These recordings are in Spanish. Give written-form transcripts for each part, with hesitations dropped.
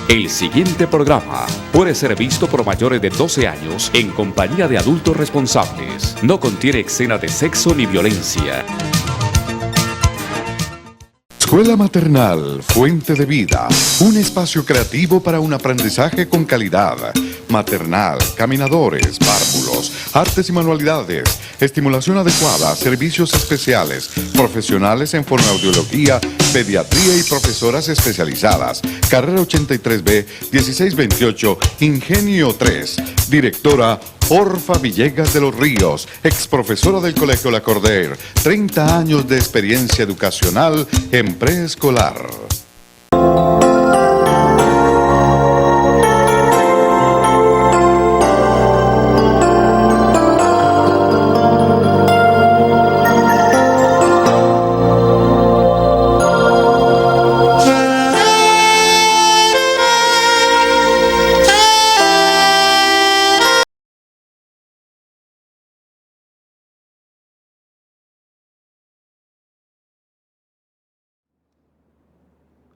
El siguiente programa puede ser visto por mayores de 12 años en compañía de adultos responsables. No contiene escena de sexo ni violencia. Escuela Maternal Fuente de Vida, un espacio creativo para un aprendizaje con calidad. Maternal, caminadores, párvulos, artes y manualidades, estimulación adecuada, servicios especiales, profesionales en fonoaudiología, pediatría y profesoras especializadas. Carrera 83B, 1628, Ingenio 3. Directora Orfa Villegas de los Ríos, ex profesora del Colegio La Corder, 30 años de experiencia educacional en preescolar.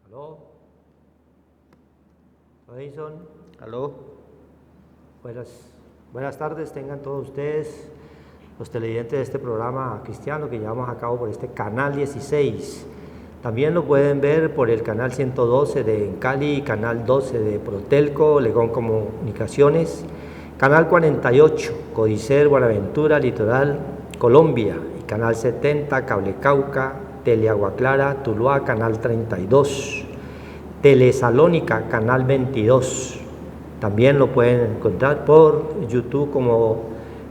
¿Aló? Edison. ¿Aló? Buenas tardes tengan todos ustedes, los televidentes de este programa cristiano que llevamos a cabo por este canal 16. También lo pueden ver por el canal 112 de Cali, canal 12 de Protelco, Legón Comunicaciones, canal 48, Codicer, Buenaventura, Litoral, Colombia, y canal 70, Cable Cauca, Teleagua Clara, Tuluá, canal 32, Telesalónica, canal 22. También lo pueden encontrar por YouTube como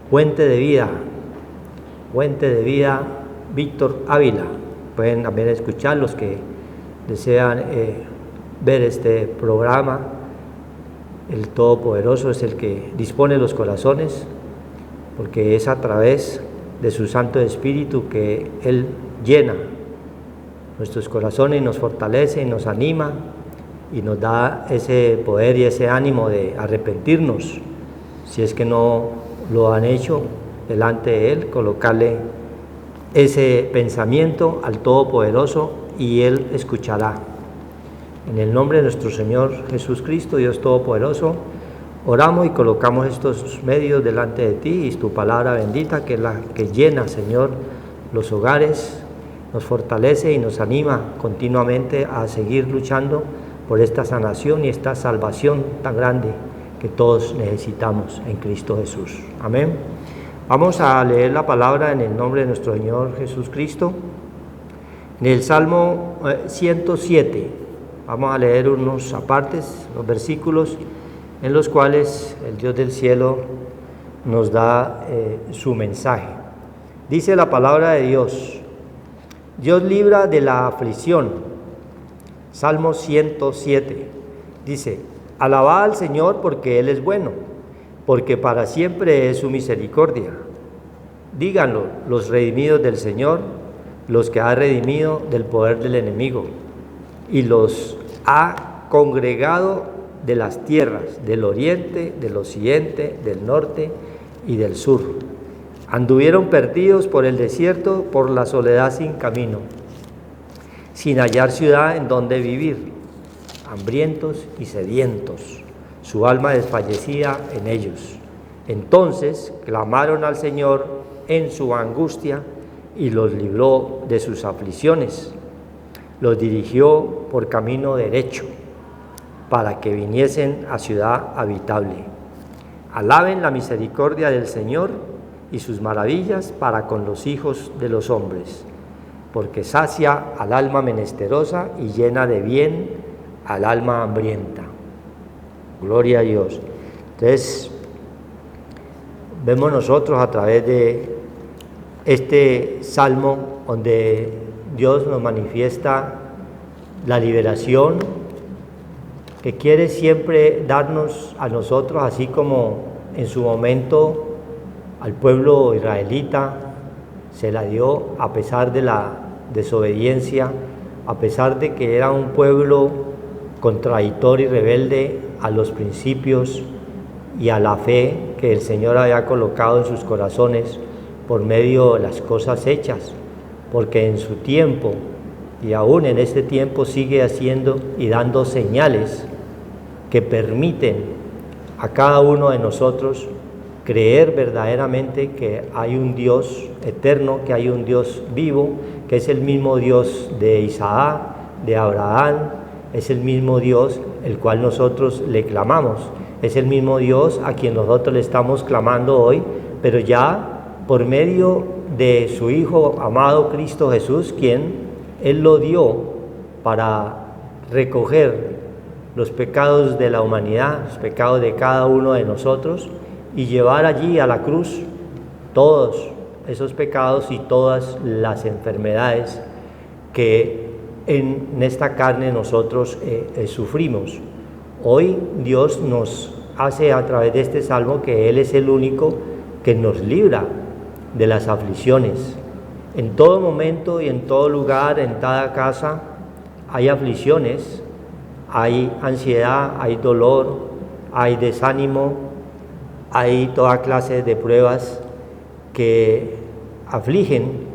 Fuente de Vida Víctor Ávila. Pueden también escuchar los que desean ver este programa. El Todopoderoso es el que dispone los corazones, porque es a través de su Santo Espíritu que Él llena nuestros corazones y nos fortalece y nos anima y nos da ese poder y ese ánimo de arrepentirnos, si es que no lo han hecho delante de Él, colocarle ese pensamiento al Todopoderoso y Él escuchará. En el nombre de nuestro Señor Jesucristo, Dios Todopoderoso, oramos y colocamos estos medios delante de ti y tu palabra bendita, que es la que llena, Señor, los hogares, nos fortalece y nos anima continuamente a seguir luchando por esta sanación y esta salvación tan grande que todos necesitamos en Cristo Jesús. Amén. Vamos a leer la palabra en el nombre de nuestro Señor Jesucristo. En el Salmo 107, vamos a leer unos apartes, los versículos en los cuales el Dios del cielo nos da su mensaje. Dice la palabra de Dios: Dios libra de la aflicción. Salmo 107 dice: alabad al Señor porque Él es bueno, porque para siempre es su misericordia. Díganlo los redimidos del Señor, los que ha redimido del poder del enemigo, y los ha congregado de las tierras, del oriente, del occidente, del norte y del sur. Anduvieron perdidos por el desierto, por la soledad sin camino, sin hallar ciudad en donde vivir, hambrientos y sedientos, su alma desfallecida en ellos. Entonces clamaron al Señor en su angustia y los libró de sus aflicciones. Los dirigió por camino derecho, para que viniesen a ciudad habitable. Alaben la misericordia del Señor y sus maravillas para con los hijos de los hombres, porque sacia al alma menesterosa y llena de bien al alma hambrienta. Gloria a Dios. Entonces, vemos nosotros a través de este salmo donde Dios nos manifiesta la liberación que quiere siempre darnos a nosotros, así como en su momento al pueblo israelita se la dio a pesar de la desobediencia, a pesar de que era un pueblo contradictorio y rebelde a los principios y a la fe que el Señor había colocado en sus corazones por medio de las cosas hechas, porque en su tiempo y aún en este tiempo sigue haciendo y dando señales que permiten a cada uno de nosotros creer verdaderamente que hay un Dios eterno, que hay un Dios vivo, que es el mismo Dios de Isaac, de Abraham, es el mismo Dios el cual nosotros le clamamos, es el mismo Dios a quien nosotros le estamos clamando hoy, pero ya por medio de su Hijo amado Cristo Jesús, quien Él lo dio para recoger los pecados de la humanidad, los pecados de cada uno de nosotros, y llevar allí a la cruz todos esos pecados y todas las enfermedades que en esta carne nosotros sufrimos. Hoy Dios nos hace a través de este salmo que Él es el único que nos libra de las aflicciones. En todo momento y en todo lugar, en cada casa, hay aflicciones, hay ansiedad, hay dolor, hay desánimo, hay toda clase de pruebas que afligen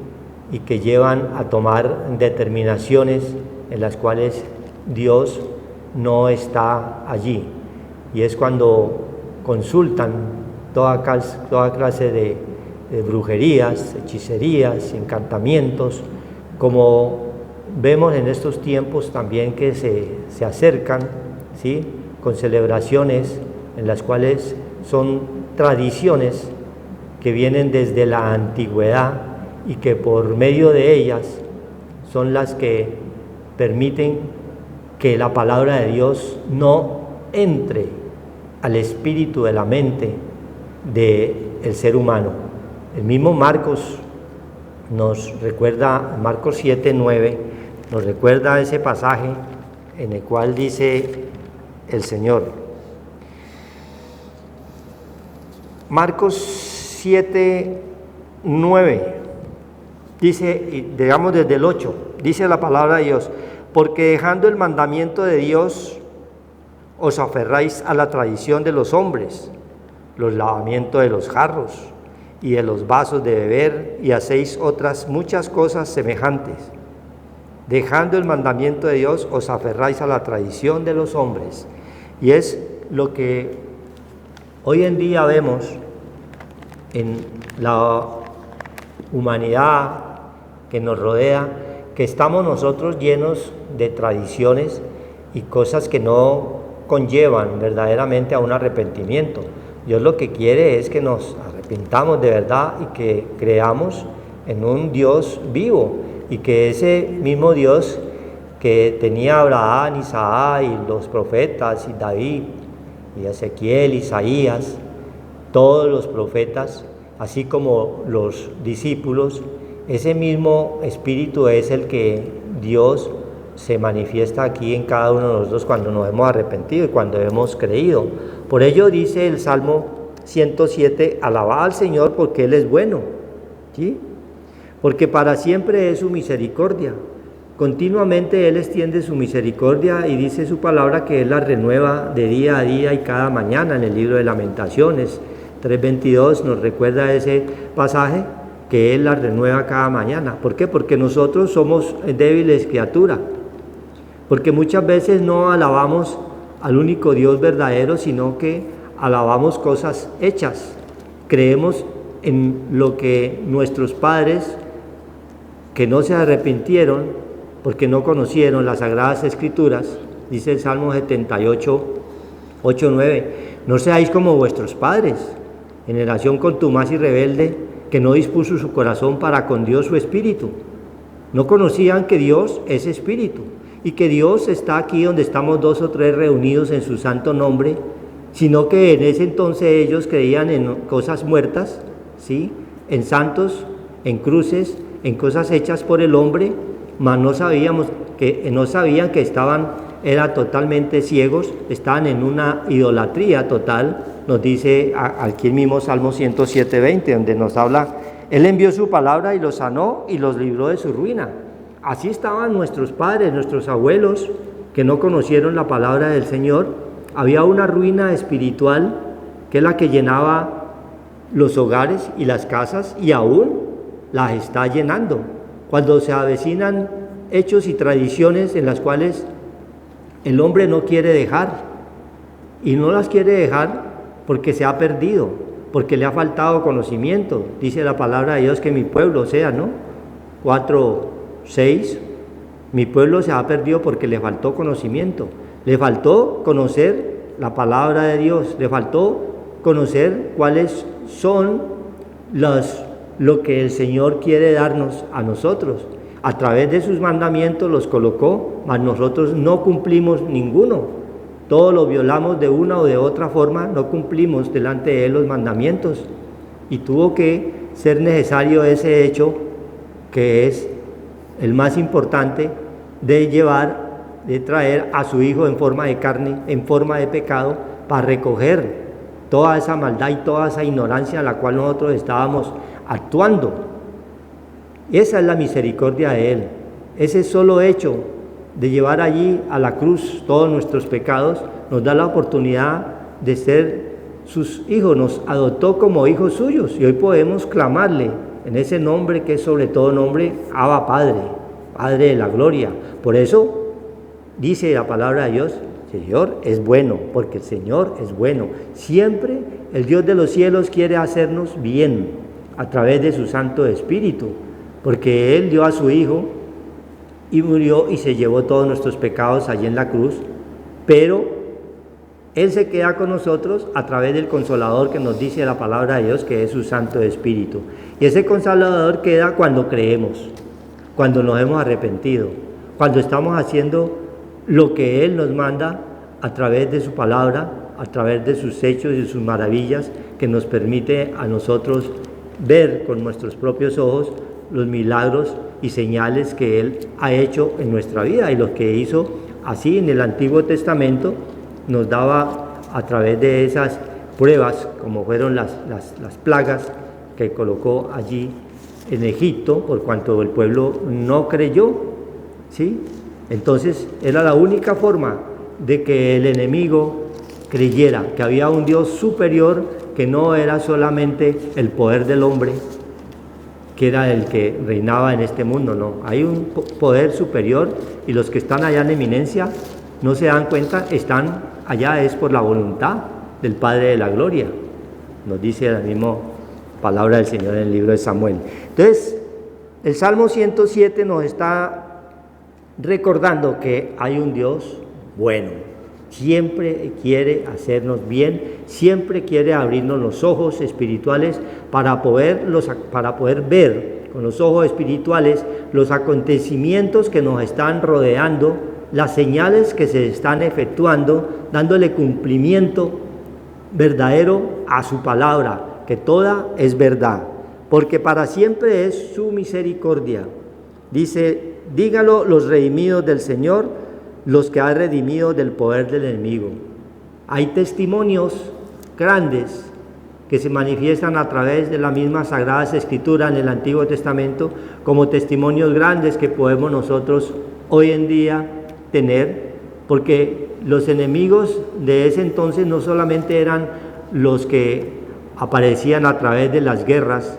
y que llevan a tomar determinaciones en las cuales Dios no está allí. Y es cuando consultan toda clase de brujerías, hechicerías, encantamientos, como vemos en estos tiempos también que se acercan, ¿sí?, con celebraciones en las cuales son tradiciones que vienen desde la antigüedad y que por medio de ellas son las que permiten que la palabra de Dios no entre al espíritu de la mente del ser humano. El mismo Marcos nos recuerda, Marcos 7:9, nos recuerda ese pasaje en el cual dice el Señor. Marcos 7:9 dice, digamos desde el 8, dice la palabra de Dios: porque dejando el mandamiento de Dios, os aferráis a la tradición de los hombres, los lavamientos de los jarros y de los vasos de beber, y hacéis otras muchas cosas semejantes. Dejando el mandamiento de Dios, os aferráis a la tradición de los hombres. Y es lo que hoy en día vemos en la humanidad que nos rodea, que estamos nosotros llenos de tradiciones y cosas que no conllevan verdaderamente a un arrepentimiento. Dios lo que quiere es que nos arrepintamos de verdad y que creamos en un Dios vivo, y que ese mismo Dios que tenía Abraham, Isaac y los profetas, y David, y Ezequiel, Isaías, todos los profetas, así como los discípulos, ese mismo espíritu es el que Dios se manifiesta aquí en cada uno de nosotros cuando nos hemos arrepentido y cuando hemos creído. Por ello dice el Salmo 107, alabad al Señor porque Él es bueno, ¿sí?, porque para siempre es su misericordia. Continuamente Él extiende su misericordia y dice su palabra que Él la renueva de día a día y cada mañana. En el libro de Lamentaciones 3:22 nos recuerda ese pasaje, que Él la renueva cada mañana. ¿Por qué? Porque nosotros somos débiles criaturas, porque muchas veces no alabamos al único Dios verdadero, sino que alabamos cosas hechas. Creemos en lo que nuestros padres, que no se arrepintieron porque no conocieron las Sagradas Escrituras, dice el Salmo 78, 8, 9, no seáis como vuestros padres, generación contumaz y rebelde, que no dispuso su corazón para con Dios su espíritu. No conocían que Dios es espíritu y que Dios está aquí donde estamos dos o tres reunidos en su santo nombre, sino que en ese entonces ellos creían en cosas muertas, ¿sí?, en santos, en cruces, en cosas hechas por el hombre, mas no sabían que eran totalmente ciegos, estaban en una idolatría total. Nos dice aquí el mismo Salmo 107:20, donde nos habla, Él envió su palabra y los sanó y los libró de su ruina. Así estaban nuestros padres, nuestros abuelos, que no conocieron la palabra del Señor. Había una ruina espiritual que es la que llenaba los hogares y las casas, y aún las está llenando. Cuando se avecinan hechos y tradiciones en las cuales el hombre no quiere dejar, y no las quiere dejar porque se ha perdido, porque le ha faltado conocimiento. Dice la palabra de Dios que mi pueblo, o sea, ¿no? 4:6, mi pueblo se ha perdido porque le faltó conocimiento, le faltó conocer la palabra de Dios, le faltó conocer cuáles son lo que el Señor quiere darnos a nosotros. A través de sus mandamientos los colocó, mas nosotros no cumplimos ninguno. Todos los violamos de una o de otra forma, no cumplimos delante de Él los mandamientos. Y tuvo que ser necesario ese hecho, que es el más importante, de traer a su Hijo en forma de carne, en forma de pecado, para recoger toda esa maldad y toda esa ignorancia en la cual nosotros estábamos actuando. Esa es la misericordia de Él. Ese solo hecho de llevar allí a la cruz todos nuestros pecados nos da la oportunidad de ser sus hijos, nos adoptó como hijos suyos y hoy podemos clamarle en ese nombre que es sobre todo nombre, Abba Padre, Padre de la gloria. Por eso dice la palabra de Dios, Señor es bueno, porque el Señor es bueno. Siempre el Dios de los cielos quiere hacernos bien a través de su Santo Espíritu, porque Él dio a su Hijo y murió y se llevó todos nuestros pecados allí en la cruz, pero Él se queda con nosotros a través del Consolador que nos dice la palabra de Dios, que es su Santo Espíritu. Y ese Consolador queda cuando creemos, cuando nos hemos arrepentido, cuando estamos haciendo lo que Él nos manda a través de su palabra, a través de sus hechos y sus maravillas, que nos permite a nosotros ver con nuestros propios ojos los milagros y señales que Él ha hecho en nuestra vida, y los que hizo así en el Antiguo Testamento nos daba a través de esas pruebas, como fueron las plagas que colocó allí en Egipto, por cuanto el pueblo no creyó, ¿sí? Entonces era la única forma de que el enemigo creyera que había un Dios superior, que no era solamente el poder del hombre, que era el que reinaba en este mundo, no. Hay un poder superior, y los que están allá en eminencia no se dan cuenta, están allá es por la voluntad del Padre de la gloria, nos dice la misma palabra del Señor en el libro de Samuel. Entonces, el Salmo 107 nos está recordando que hay un Dios bueno, siempre quiere hacernos bien, siempre quiere abrirnos los ojos espirituales para poder ver con los ojos espirituales los acontecimientos que nos están rodeando, las señales que se están efectuando, dándole cumplimiento verdadero a su palabra, que toda es verdad, porque para siempre es su misericordia. Dice, dígalo los redimidos del Señor, los que ha redimido del poder del enemigo. Hay testimonios grandes que se manifiestan a través de la misma Sagrada Escritura en el Antiguo Testamento, como testimonios grandes que podemos nosotros hoy en día tener, porque los enemigos de ese entonces no solamente eran los que aparecían a través de las guerras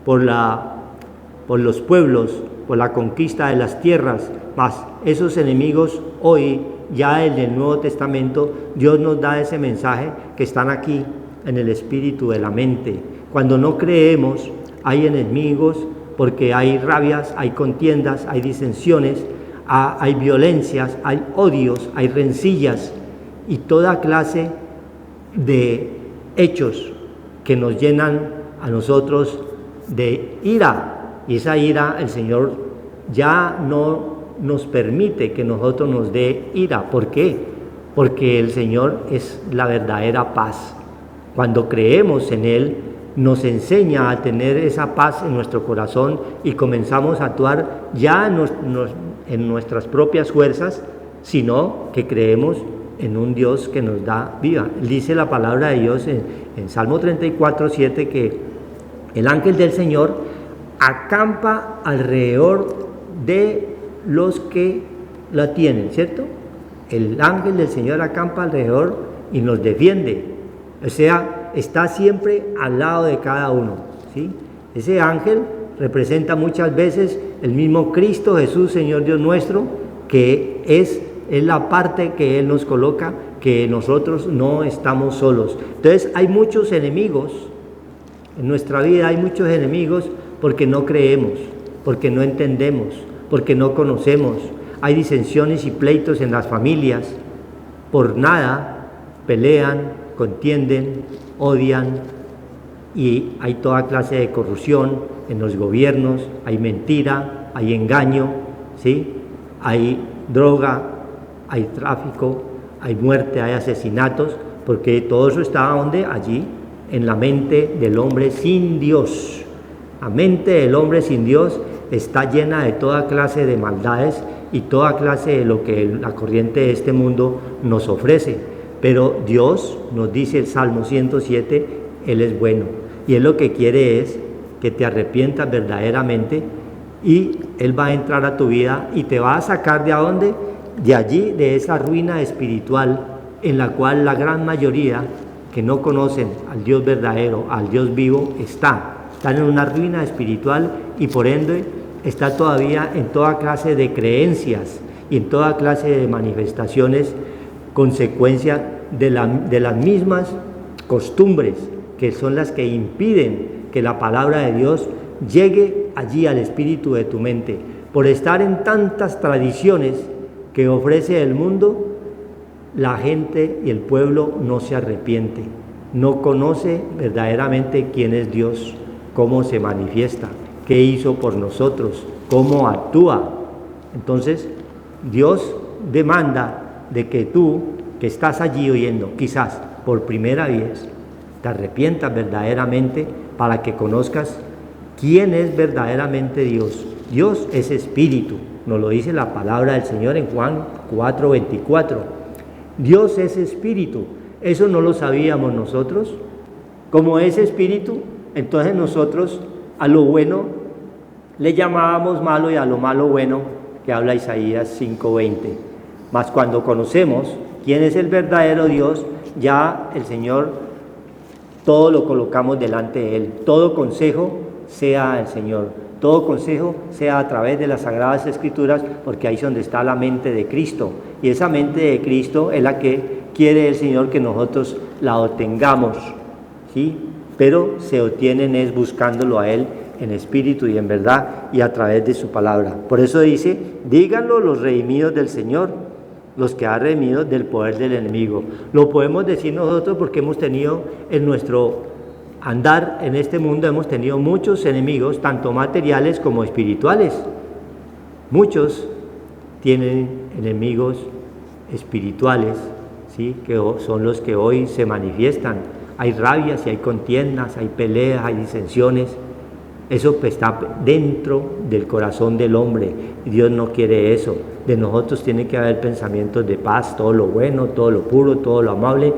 por los pueblos, por la conquista de las tierras, más esos enemigos hoy, ya en el Nuevo Testamento, Dios nos da ese mensaje que están aquí en el espíritu de la mente. Cuando no creemos, hay enemigos, porque hay rabias, hay contiendas, hay disensiones, hay violencias, hay odios, hay rencillas y toda clase de hechos que nos llenan a nosotros de ira. Y esa ira el Señor ya no nos permite que nosotros nos dé ira. ¿Por qué? Porque el Señor es la verdadera paz. Cuando creemos en Él, nos enseña a tener esa paz en nuestro corazón y comenzamos a actuar ya en nuestras propias fuerzas, sino que creemos en un Dios que nos da vida. Dice la palabra de Dios en Salmo 34:7 que el ángel del Señor acampa alrededor de los que la tienen, ¿cierto? El ángel del Señor acampa alrededor y nos defiende, o sea, está siempre al lado de cada uno, ¿sí? Ese ángel representa muchas veces el mismo Cristo Jesús, Señor Dios nuestro, que es es la parte que Él nos coloca, que nosotros no estamos solos. Entonces hay muchos enemigos, en nuestra vida hay muchos enemigos porque no creemos, porque no entendemos, porque no conocemos. Hay disensiones y pleitos en las familias, por nada pelean, contienden, odian, y hay toda clase de corrupción en los gobiernos, hay mentira, hay engaño, ¿sí? Hay droga, hay tráfico, hay muerte, hay asesinatos, porque todo eso está ¿dónde? Allí, en la mente del hombre sin Dios. La mente del hombre sin Dios está llena de toda clase de maldades y toda clase de lo que la corriente de este mundo nos ofrece. Pero Dios, nos dice el Salmo 107, Él es bueno. Y Él lo que quiere es que te arrepientas verdaderamente, y Él va a entrar a tu vida y te va a sacar ¿de dónde? De allí, de esa ruina espiritual en la cual la gran mayoría que no conocen al Dios verdadero, al Dios vivo, están en una ruina espiritual, y por ende está todavía en toda clase de creencias y en toda clase de manifestaciones, consecuencia de las mismas costumbres que son las que impiden que la palabra de Dios llegue allí al espíritu de tu mente. Por estar en tantas tradiciones que ofrece el mundo, la gente y el pueblo no se arrepiente, no conoce verdaderamente quién es Dios, cómo se manifiesta, qué hizo por nosotros, cómo actúa. Entonces, Dios demanda de que tú, que estás allí oyendo, quizás por primera vez, te arrepientas verdaderamente para que conozcas quién es verdaderamente Dios. Dios es espíritu, nos lo dice la palabra del Señor en Juan 4:24. Dios es espíritu, eso no lo sabíamos nosotros. Como es espíritu, entonces nosotros a lo bueno le llamábamos malo y a lo malo bueno, que habla Isaías 5:20. Mas cuando conocemos quién es el verdadero Dios, ya el Señor todo lo colocamos delante de Él. Todo consejo sea el Señor, todo consejo sea a través de las Sagradas Escrituras, porque ahí es donde está la mente de Cristo, y esa mente de Cristo es la que quiere el Señor que nosotros la obtengamos, ¿sí? Pero se obtienen es buscándolo a Él en espíritu y en verdad, y a través de su palabra. Por eso dice, díganlo los redimidos del Señor, los que ha redimido del poder del enemigo. Lo podemos decir nosotros porque hemos tenido en nuestro andar en este mundo, hemos tenido muchos enemigos, tanto materiales como espirituales. Muchos tienen enemigos espirituales, ¿sí? Que son los que hoy se manifiestan. Hay rabias y hay contiendas, hay peleas, hay disensiones. Eso está dentro del corazón del hombre, y Dios no quiere eso. De nosotros tiene que haber pensamientos de paz, todo lo bueno, todo lo puro, todo lo amable,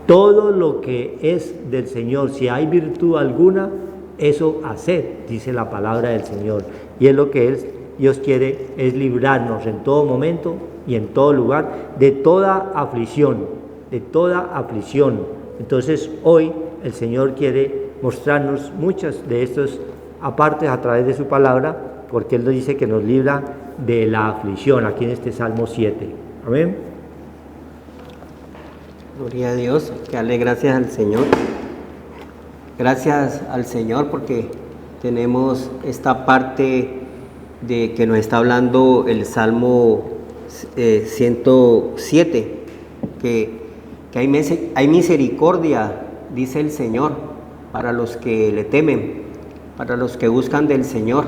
todo lo que es del Señor. Si hay virtud alguna, eso haced, dice la palabra del Señor. Y es lo que Dios quiere, es librarnos en todo momento y en todo lugar de toda aflicción, de toda aflicción. Entonces hoy el Señor quiere mostrarnos muchas de estos aparte a través de su palabra, porque Él nos dice que nos libra de la aflicción, aquí en este Salmo 7. Amén. Gloria a Dios, que darle gracias al Señor. Gracias al Señor porque tenemos esta parte de que nos está hablando el Salmo 107, que hay misericordia, dice el Señor, para los que le temen, para los que buscan del Señor,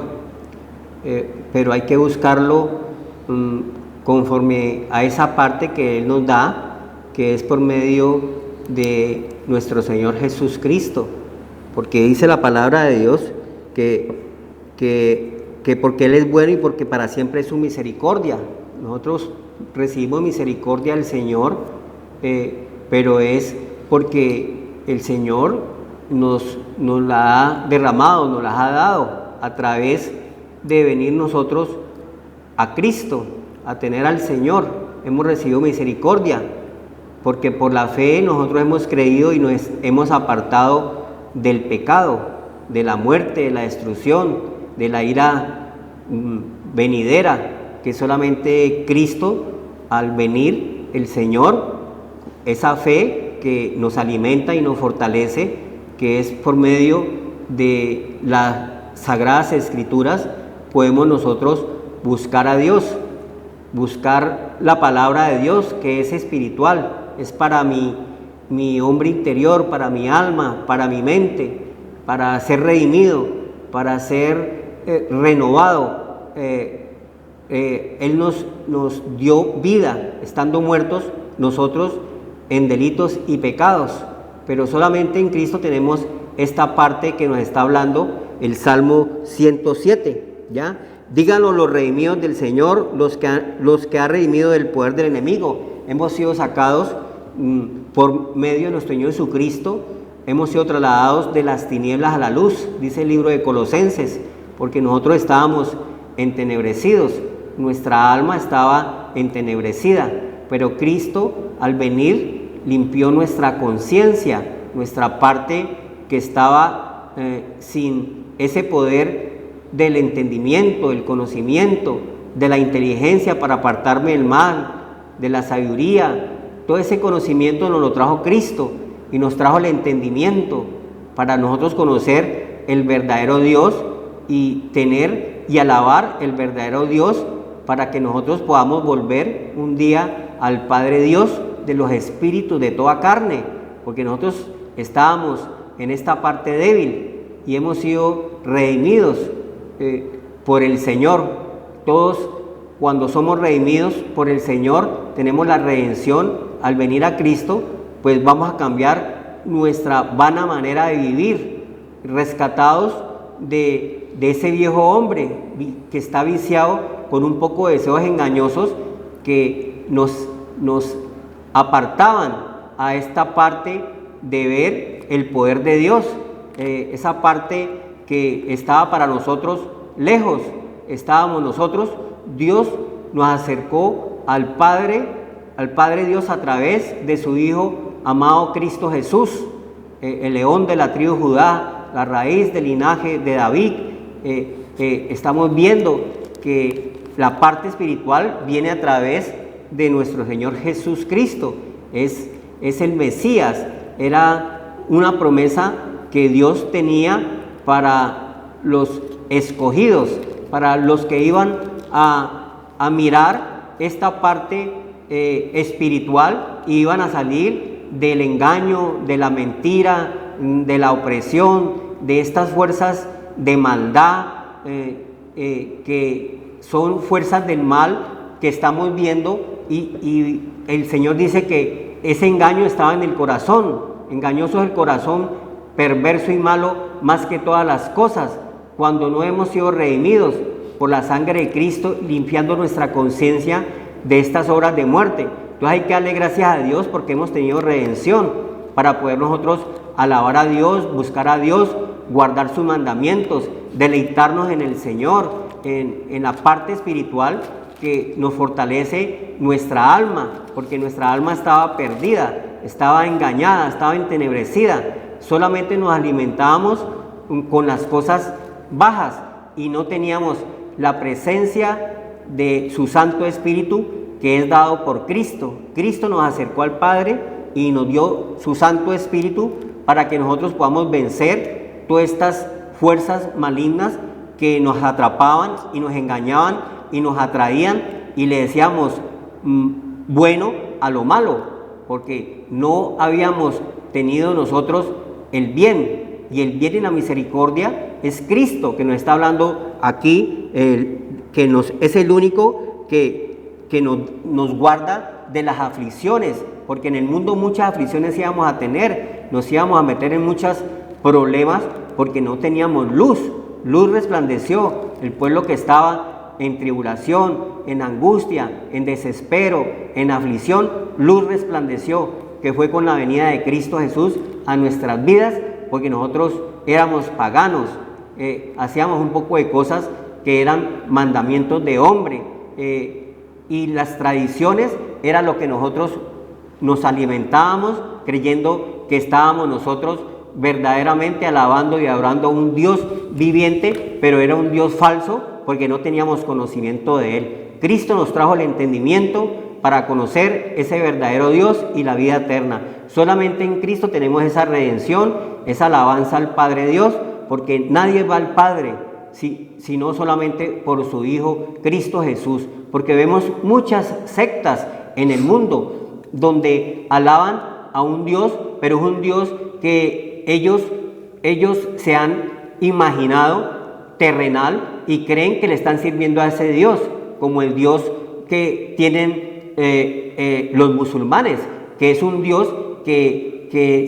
pero hay que buscarlo conforme a esa parte que Él nos da, que es por medio de nuestro Señor Jesucristo, porque dice la palabra de Dios que porque Él es bueno y porque para siempre es su misericordia. Nosotros recibimos misericordia del Señor, pero es porque el Señor nos la ha derramado, nos la ha dado a través de venir nosotros a Cristo, a tener al Señor. Hemos recibido misericordia porque por la fe nosotros hemos creído y nos hemos apartado del pecado, de la muerte, de la destrucción, de la ira venidera, que solamente Cristo al venir el Señor, esa fe que nos alimenta y nos fortalece, que es por medio de las Sagradas Escrituras, podemos nosotros buscar a Dios, buscar la palabra de Dios, que es espiritual, es para mi hombre interior, para mi alma, para mi mente, para ser redimido, para ser renovado. Él nos dio vida, estando muertos nosotros en delitos y pecados, pero solamente en Cristo tenemos esta parte que nos está hablando el Salmo 107, ¿ya? Díganlo los redimidos del Señor, los que ha redimido del poder del enemigo. Hemos sido sacados por medio de nuestro Señor Jesucristo, hemos sido trasladados de las tinieblas a la luz, dice el libro de Colosenses, porque nosotros estábamos entenebrecidos, nuestra alma estaba entenebrecida, pero Cristo al venir limpió nuestra conciencia, nuestra parte que estaba sin ese poder del entendimiento, del conocimiento, de la inteligencia para apartarme del mal, de la sabiduría. Todo ese conocimiento nos lo trajo Cristo y nos trajo el entendimiento para nosotros conocer el verdadero Dios y tener y alabar el verdadero Dios, para que nosotros podamos volver un día al Padre Dios de los espíritus de toda carne, porque nosotros estábamos en esta parte débil y hemos sido redimidos por el Señor. Todos, cuando somos redimidos por el Señor, tenemos la redención. Al venir a Cristo, pues vamos a cambiar nuestra vana manera de vivir, rescatados de ese viejo hombre que está viciado con un poco de deseos engañosos que nos apartaban a esta parte de ver el poder de Dios, esa parte que estaba para nosotros lejos, estábamos nosotros. Dios nos acercó al Padre Dios a través de su Hijo amado Cristo Jesús, el león de la tribu de Judá, la raíz del linaje de David. Estamos viendo que la parte espiritual viene a través de nuestro Señor Jesús Cristo, es el Mesías, era una promesa que Dios tenía para los escogidos, para los que iban a mirar esta parte espiritual y iban a salir del engaño, de la mentira, de la opresión, de estas fuerzas de maldad que son fuerzas del mal que estamos viendo, y el Señor dice que ese engaño estaba en el corazón. Engañoso es el corazón, perverso y malo más que todas las cosas, cuando no hemos sido redimidos por la sangre de Cristo, limpiando nuestra conciencia de estas obras de muerte. Entonces hay que darle gracias a Dios porque hemos tenido redención para poder nosotros alabar a Dios, buscar a Dios, guardar sus mandamientos, deleitarnos en el Señor, en la parte espiritual que nos fortalece nuestra alma, porque nuestra alma estaba perdida, estaba engañada, estaba entenebrecida. Solamente nos alimentábamos con las cosas bajas y no teníamos la presencia de su Santo Espíritu, que es dado por Cristo. Cristo nos acercó al Padre y nos dio su Santo Espíritu para que nosotros podamos vencer todas estas fuerzas malignas que nos atrapaban y nos engañaban y nos atraían, y le decíamos bueno a lo malo, porque no habíamos tenido nosotros el bien, y el bien y la misericordia es Cristo, que nos está hablando aquí, es el único que nos guarda de las aflicciones, porque en el mundo muchas aflicciones íbamos a tener, nos íbamos a meter en muchos problemas porque no teníamos luz. Luz resplandeció, el pueblo que estaba en tribulación, en angustia, en desespero, en aflicción, luz resplandeció, que fue con la venida de Cristo Jesús a nuestras vidas, porque nosotros éramos paganos, hacíamos un poco de cosas que eran mandamientos de hombre, y las tradiciones era lo que nosotros nos alimentábamos creyendo que estábamos nosotros verdaderamente alabando y adorando a un Dios viviente, pero era un Dios falso porque no teníamos conocimiento de Él. Cristo nos trajo el entendimiento para conocer ese verdadero Dios y la vida eterna. Solamente en Cristo tenemos esa redención, esa alabanza al Padre Dios, porque nadie va al Padre sino solamente por su Hijo Cristo Jesús. Porque vemos muchas sectas en el mundo donde alaban a un Dios, pero es un Dios que ellos se han imaginado terrenal y creen que le están sirviendo a ese Dios, como el Dios que tienen los musulmanes, que es un Dios que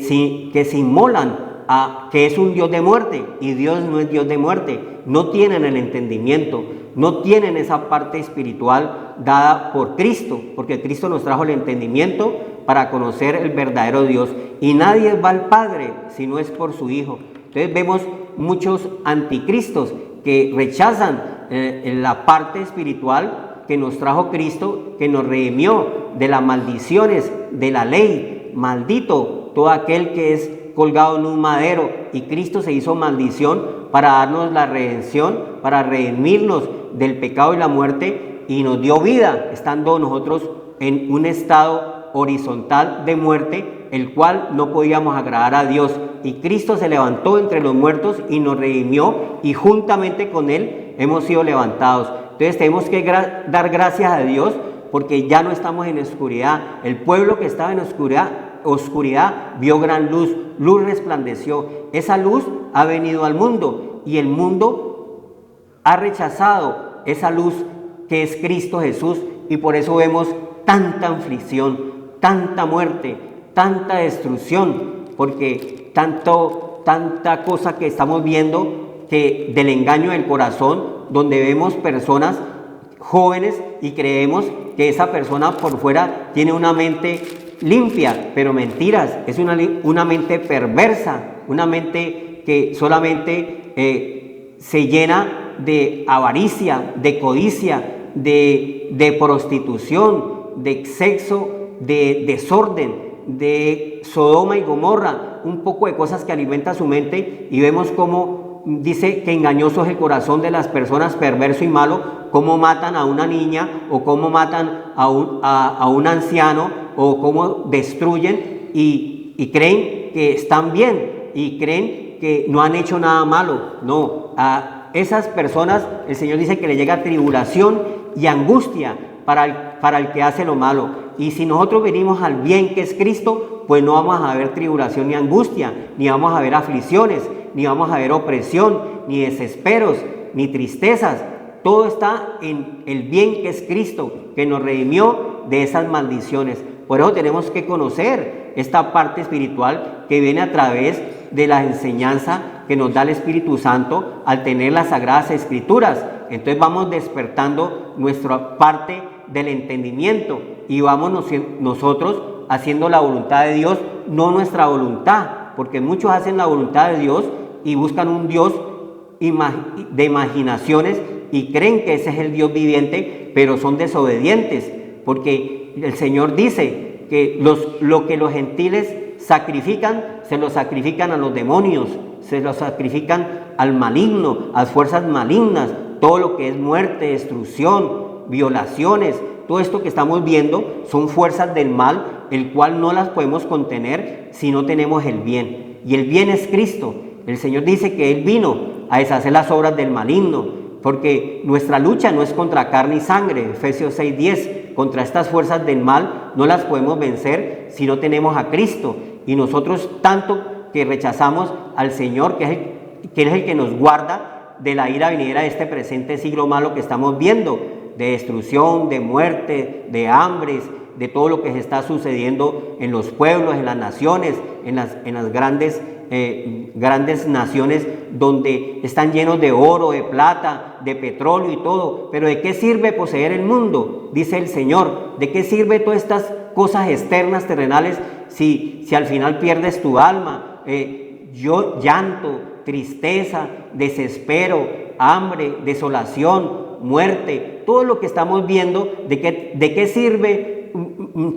se inmolan, que es un Dios de muerte, y Dios no es Dios de muerte. No tienen el entendimiento, no tienen esa parte espiritual dada por Cristo, porque Cristo nos trajo el entendimiento para conocer el verdadero Dios, y nadie va al Padre si no es por su Hijo. Entonces vemos muchos anticristos que rechazan la parte espiritual que nos trajo Cristo, que nos redimió de las maldiciones de la ley. Maldito todo aquel que es colgado en un madero, y Cristo se hizo maldición para darnos la redención, para redimirnos del pecado y la muerte, y nos dio vida, estando nosotros en un estado horizontal de muerte, el cual no podíamos agradar a Dios, y Cristo se levantó entre los muertos y nos redimió, y juntamente con Él hemos sido levantados. Entonces tenemos que dar gracias a Dios, porque ya no estamos en oscuridad. El pueblo que estaba en oscuridad vio gran luz, luz resplandeció. Esa luz ha venido al mundo, y el mundo ha rechazado esa luz que es Cristo Jesús, y por eso vemos tanta aflicción, tanta muerte, tanta destrucción, porque tanta cosa que estamos viendo, que del engaño del corazón, donde vemos personas jóvenes y creemos que esa persona por fuera tiene una mente limpia, pero mentiras, es una mente perversa, una mente que solamente se llena de avaricia, de codicia, de prostitución, de sexo, de desorden, de Sodoma y Gomorra, un poco de cosas que alimentan su mente, y vemos cómo dice que engañoso es el corazón de las personas, perverso y malo, cómo matan a una niña, o cómo matan a un anciano, o cómo destruyen, y creen que están bien, y creen que no han hecho nada malo. No, a esas personas el Señor dice que le llega tribulación y angustia para el que hace lo malo. Y si nosotros venimos al bien que es Cristo, pues no vamos a ver tribulación ni angustia, ni vamos a ver aflicciones, ni vamos a ver opresión, ni desesperos, ni tristezas. Todo está en el bien que es Cristo, que nos redimió de esas maldiciones. Por eso tenemos que conocer esta parte espiritual que viene a través de la enseñanza que nos da el Espíritu Santo al tener las Sagradas Escrituras. Entonces vamos despertando nuestra parte del entendimiento, y vamos nosotros haciendo la voluntad de Dios, no nuestra voluntad, porque muchos hacen la voluntad de Dios y buscan un Dios de imaginaciones y creen que ese es el Dios viviente, pero son desobedientes, porque el Señor dice que lo que los gentiles sacrifican, se lo sacrifican a los demonios, se lo sacrifican al maligno, a las fuerzas malignas, todo lo que es muerte, destrucción, violaciones, todo esto que estamos viendo son fuerzas del mal, el cual no las podemos contener si no tenemos el bien. Y el bien es Cristo. El Señor dice que Él vino a deshacer las obras del maligno, porque nuestra lucha no es contra carne y sangre, Efesios 6:10, contra estas fuerzas del mal no las podemos vencer si no tenemos a Cristo. Y nosotros tanto que rechazamos al Señor, que es el que nos guarda de la ira venidera de este presente siglo malo que estamos viendo, de destrucción, de muerte, de hambres, de todo lo que se está sucediendo en los pueblos, en las naciones, en las grandes naciones donde están llenos de oro, de plata, de petróleo y todo. Pero ¿de qué sirve poseer el mundo? Dice el Señor. ¿De qué sirve todas estas cosas externas, terrenales, si al final pierdes tu alma? Llanto, tristeza, desespero, hambre, desolación, muerte, todo lo que estamos viendo. ¿De qué sirve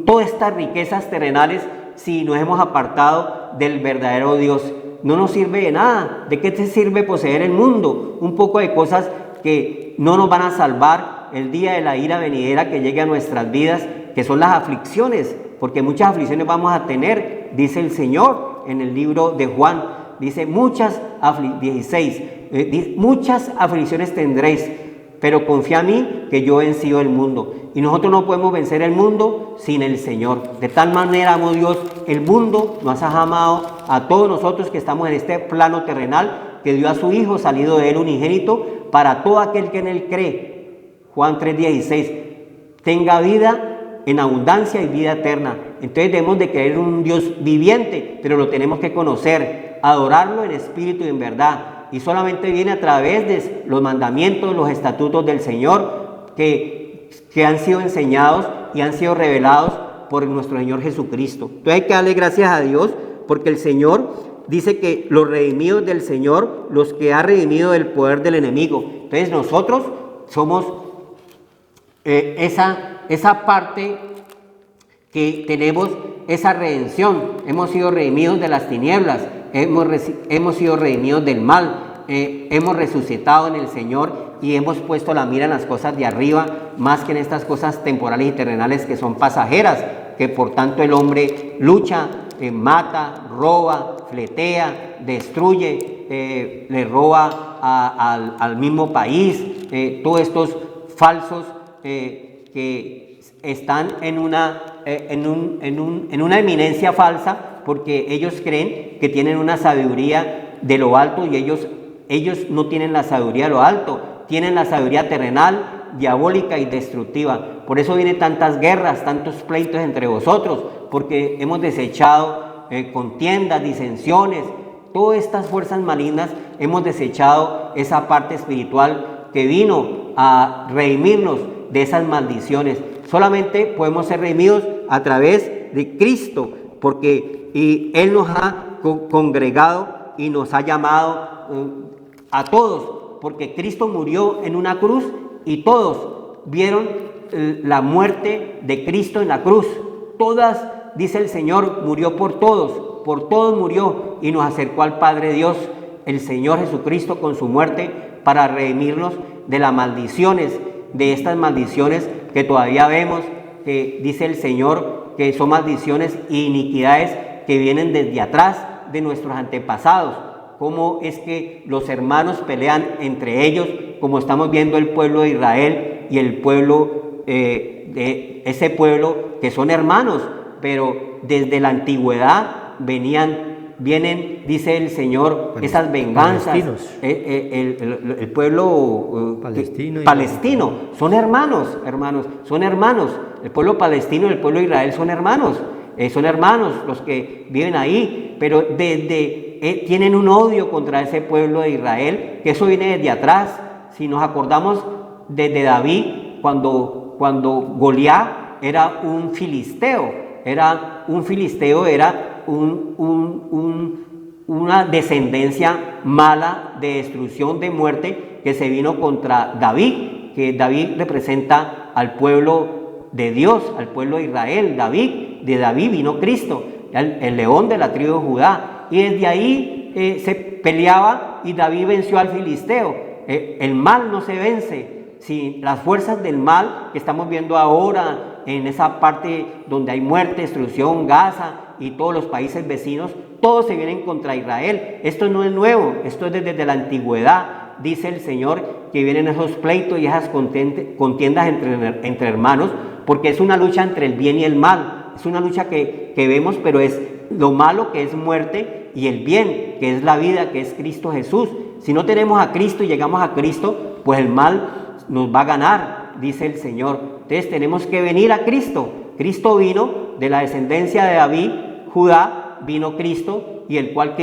todas estas riquezas terrenales si nos hemos apartado del verdadero Dios? No nos sirve de nada. ¿De qué te sirve poseer el mundo? Un poco de cosas que no nos van a salvar el día de la ira venidera que llegue a nuestras vidas, que son las aflicciones, porque muchas aflicciones vamos a tener, dice el Señor en el libro de Juan, dice muchas aflicciones tendréis, pero confía en mí que yo he vencido el mundo. Y nosotros no podemos vencer el mundo sin el Señor. De tal manera amó Dios el mundo, nos ha amado a todos nosotros que estamos en este plano terrenal, que dio a su Hijo salido de él unigénito, para todo aquel que en él cree. Juan 3:16, tenga vida en abundancia y vida eterna. Entonces debemos de creer en un Dios viviente, pero lo tenemos que conocer, adorarlo en espíritu y en verdad. Y solamente viene a través de los mandamientos, los estatutos del Señor, que han sido enseñados y han sido revelados por nuestro Señor Jesucristo. Entonces hay que darle gracias a Dios, porque el Señor dice que los redimidos del Señor, los que ha redimido del poder del enemigo. Entonces nosotros somos esa parte que tenemos esa redención. Hemos sido redimidos de las tinieblas, hemos sido redimidos del mal, hemos resucitado en el Señor y hemos puesto la mira en las cosas de arriba, más que en estas cosas temporales y terrenales que son pasajeras, que por tanto el hombre lucha, mata, roba, fletea, destruye, le roba al mismo país, todos estos falsos que están en una eminencia falsa, porque ellos creen que tienen una sabiduría de lo alto y ellos no tienen la sabiduría de lo alto, tienen la sabiduría terrenal, diabólica y destructiva. Por eso vienen tantas guerras, tantos pleitos entre vosotros, porque hemos desechado contiendas, disensiones, todas estas fuerzas malignas. Hemos desechado esa parte espiritual que vino a redimirnos de esas maldiciones. Solamente podemos ser redimidos a través de Cristo, porque Él nos ha congregado y nos ha llamado a todos, porque Cristo murió en una cruz y todos vieron la muerte de Cristo en la cruz. Todas, dice el Señor, murió por todos murió y nos acercó al Padre Dios, el Señor Jesucristo, con su muerte para redimirnos de las maldiciones, de estas maldiciones que todavía vemos, que dice el Señor que son maldiciones e iniquidades que vienen desde atrás de nuestros antepasados. Cómo es que los hermanos pelean entre ellos, como estamos viendo el pueblo de Israel y el pueblo de ese pueblo que son hermanos, pero desde la antigüedad vienen, dice el Señor, esas venganzas. El pueblo palestino son hermanos, son hermanos. El pueblo palestino y el pueblo de Israel son hermanos los que viven ahí, pero tienen un odio contra ese pueblo de Israel, que eso viene desde atrás. Si nos acordamos desde David, cuando Goliat era un filisteo, era una descendencia mala de destrucción, de muerte, que se vino contra David, que David representa al pueblo de Dios, al pueblo de Israel. De David vino Cristo, el león de la tribu de Judá, y desde ahí se peleaba y David venció al filisteo. El mal no se vence. Si las fuerzas del mal que estamos viendo ahora en esa parte donde hay muerte, destrucción, Gaza y todos los países vecinos, todos se vienen contra Israel. Esto no es nuevo, esto es desde la antigüedad. Dice el Señor que vienen esos pleitos y esas contiendas entre hermanos, porque es una lucha entre el bien y el mal. Es una lucha que vemos, pero es lo malo, que es muerte, y el bien, que es la vida, que es Cristo Jesús. Si no tenemos a Cristo y llegamos a Cristo, pues el mal nos va a ganar, dice el Señor. Entonces tenemos que venir a Cristo. Cristo vino de la descendencia de David, Judá, vino Cristo, y el cual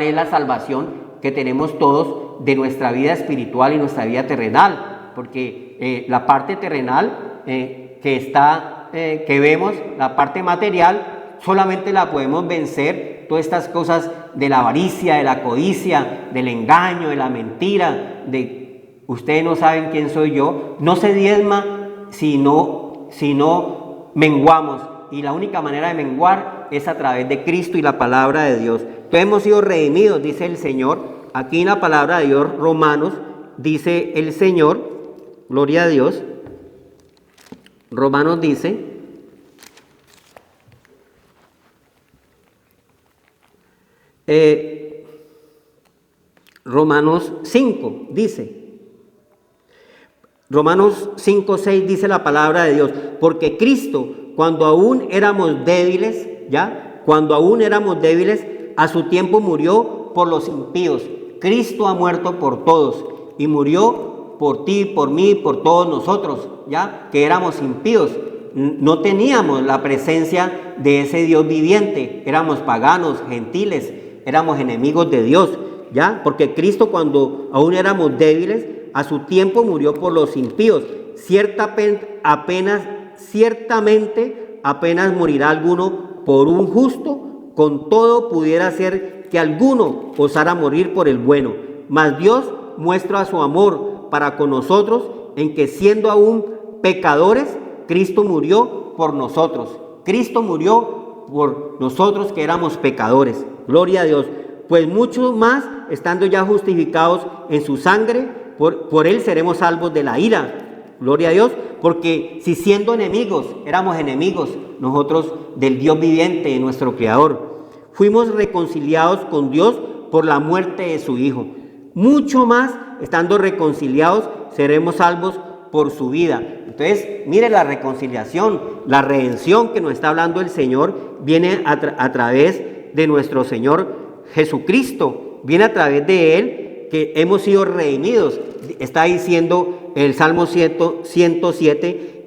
es la salvación que tenemos todos de nuestra vida espiritual y nuestra vida terrenal, porque la parte terrenal que vemos, la parte material, solamente la podemos vencer. Todas estas cosas de la avaricia, de la codicia, del engaño, de la mentira, de ustedes no saben quién soy yo, no se diezma si no menguamos, y la única manera de menguar es a través de Cristo y la palabra de Dios. Entonces hemos sido redimidos, dice el Señor. Aquí en la palabra de Dios, Romanos, dice el Señor, gloria a Dios, Romanos dice, Romanos 5 dice, Romanos 5, 6 dice la palabra de Dios, porque Cristo, cuando aún éramos débiles, cuando aún éramos débiles, a su tiempo murió por los impíos. Cristo ha muerto por todos y murió por ti, por mí, por todos nosotros, que éramos impíos. No teníamos la presencia de ese Dios viviente, éramos paganos, gentiles, éramos enemigos de Dios, porque Cristo, cuando aún éramos débiles, a su tiempo murió por los impíos. Ciertamente apenas morirá alguno por un justo, con todo pudiera ser que alguno osara morir por el bueno. Mas Dios muestra su amor para con nosotros en que, siendo aún pecadores, Cristo murió por nosotros. Cristo murió por nosotros que éramos pecadores. Gloria a Dios. Pues mucho más, estando ya justificados en su sangre, por él seremos salvos de la ira. Gloria a Dios, porque si siendo enemigos, éramos enemigos nosotros del Dios viviente, de nuestro Creador, fuimos reconciliados con Dios por la muerte de su Hijo. Mucho más, estando reconciliados, seremos salvos por su vida. Entonces, mire la reconciliación, la redención que nos está hablando el Señor, viene a través de nuestro Señor Jesucristo, viene a través de Él, que hemos sido redimidos. Está diciendo el Salmo 107,